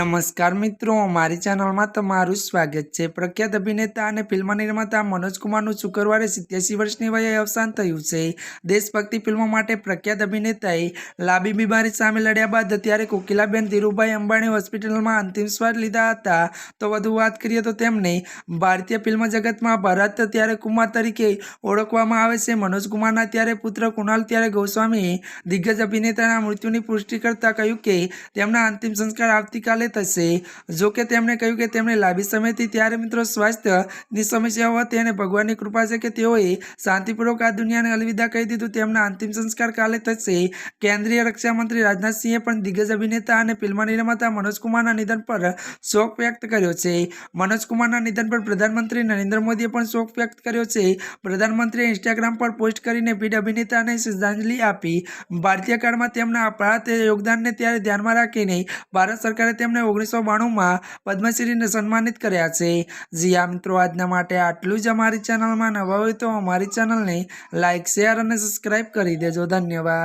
નમસ્કાર મિત્રો, મારી ચેનલમાં તમારું સ્વાગત છે। પ્રખ્યાત અભિનેતા અને ફિલ્મ નિર્માતા મનોજ કુમારનું શુક્રવારે 87 વર્ષની વયે અવસાન થયું છે। દેશભક્તિ ફિલ્મો માટે પ્રખ્યાત અભિનેતાએ લાંબી બીમારી સામે લડ્યા બાદ અત્યારે કોકિલાબેન ધીરુભાઈ અંબાણી હોસ્પિટલમાં અંતિમ શ્વાસ લીધા હતા। તો વધુ વાત કરીએ તો તેમને ભારતીય ફિલ્મ જગતમાં ભરત ત્યારે કુમાર તરીકે ઓળખવામાં આવે છે। મનોજ કુમારના ત્યારે પુત્ર કુણાલ ત્યારે ગોસ્વામીએ દિગ્ગજ અભિનેતાના મૃત્યુની પુષ્ટિ કરતા કહ્યું કે તેમના અંતિમ સંસ્કાર આવતીકાલે થશે। જો કે તેમણે કહ્યું કે તેમને લાંબી સમયથી ત્યારે મિત્રો સ્વાસ્થ્યની સમસ્યાઓ હતી અને ભગવાનની કૃપા છે કે તેઓએ શાંતિપૂર્વક આ દુનિયાને અલવિદા કહી દીધું। તેમના અંતિમ સંસ્કાર કાલે થશે। કેન્દ્રીય રક્ષા મંત્રી રાજનાથસિંહે પણ દિગ્ગજ અભિનેતા અને ફિલ્મ નિર્માતા મનોજ કુમારના નિધન પર શોક વ્યક્ત કર્યો છે। મનોજ કુમારના નિધન પર પ્રધાનમંત્રી નરેન્દ્ર મોદીએ પણ શોક વ્યક્ત કર્યો છે। પ્રધાનમંત્રીએ ઇન્સ્ટાગ્રામ પર પોસ્ટ કરીને પીઢ અભિનેતાને શ્રદ્ધાંજલિ આપી। ભારતીય કાળમાં તેમના અપાર યોગદાનને ત્યારે ધ્યાનમાં રાખીને ભારત સરકારે તેમને 1992માં પદ્મશ્રીને સન્માનિત કર્યા છે। જી હા મિત્રો, આજના માટે આટલું જ। અમારી ચેનલમાં નવા હોય તો અમારી ચેનલને લાઇક, શેર અને સબસ્ક્રાઇબ કરી દેજો। ધન્યવાદ।